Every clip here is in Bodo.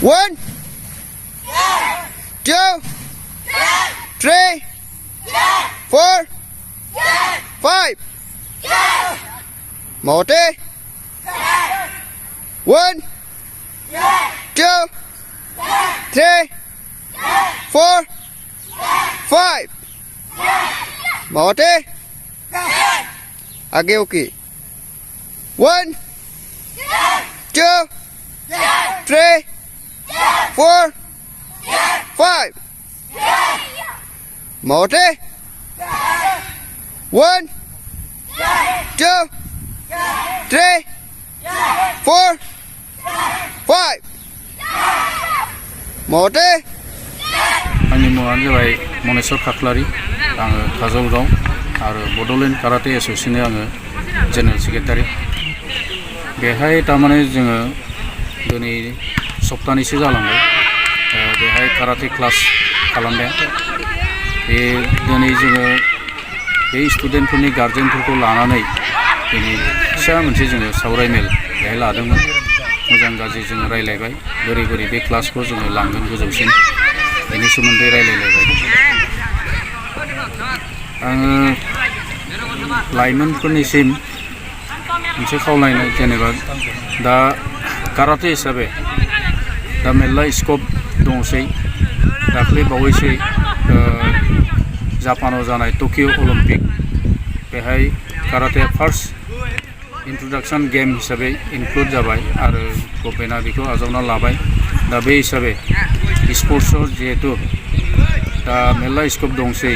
1, 2, 3, 4, 5. Một đi. 1, 2, 3, 4, 5. Một đi. Again, okay. 1, 2, 3, 4, 5. Một đi. 1, 2, 3, 4, 5. Một đi. आंनि मुङानो जाबाय मनेस्वर खाख्लारि आङो काजलगाव आरो बड'लेण्ड काराटे एस'सिएशननि आङो जेनेरेल सेक्रेटारि बेहाय तारमाने जोङो दिनै सप्तानैसो जालांबाय बेहाय काराटे क्लास खालामदों बे दिनै जोङो बे स्टुडेन्टफोरनि गार्जेनफोरखौ लानानै दिनै फिसा मोनसे जोङो सावरायमेल बेहाय लादोंमोन मोजां गाज्रि जोङो रायलायबाय बोरै बोरै बे क्लासखौ जोङो लांगोन गोजौसिम बेनि सोमोन्दै रायलायलायबाय आङो लाइमोनफोरनिसिम मोनसे खावलायनाय जेनेबा दा काराटे हिसाबै दा मेरला स्कप दंसै दाख्लै बावैसो जापानाव जानाय टकिअ अलिम्पिक बेहाय काराटे फार्स्ट इन्ट्रडक्शन गेम हिसाबै इनक्लुड जाबाय आरो गभर्नमेन्टआ बेखौ आजावना लाबाय दा बे हिसाबै स्पर्ट्सआव जिहेतु दा मेरला स्कप दंसै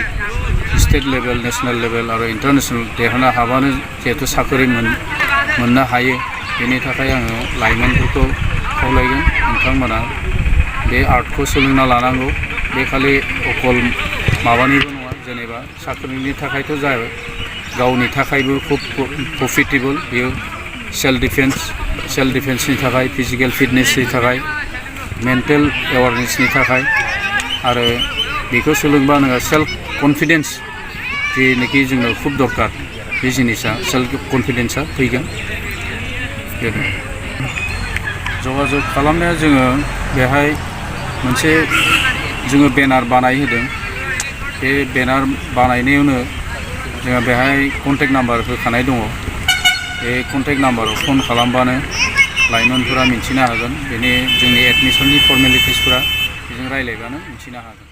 स्टेट लेभेल नेशनेल लेभेल आरो इन्टारनेशनेल देरहानो हाबानो जिहेतु साख्रि मोननो हायो बेनि थाखाय आङो लाइमोनफोरखौ खावलायगोन नोंथांमोना बे आर्टखौ सोलोंना लानांगौ बे खालि अकल माबानिबो नङा जेनेबा साख्रिनि थाखायथ' जाबाय गावनि थाखायबो खुब प्रफिटेबल बेयो सेल्फ डिफेन्सनि थाखाय फिजिकेल फिटनेसनि थाखाय मेन्टेल एवारनेसनि थाखाय आरो बेखौ सोलोंबा नोङो सेल्फ कनफिडेन्स जेनोखि जोंनो खुब दरकार बे जिनिसा सेल्फ कनफिडेन्सआ फैगोन जगाजग खालामनाया जोङो बेहाय मोनसे जोङो बेनार बानायहोदों बे बेनार बानायनायावनो जोङो बेहाय कन्टेक्ट नाम्बार होखानाय दङ बे कन्टेक्ट नाम्बाराव फन खालामबानो लाइमोनफोरा मिन्थिनो हागोन बेनि जोंनि एडमिसननि फर्मेलिटिसफोरा बेजों रायज्लायबानो मिन्थिनो हागोन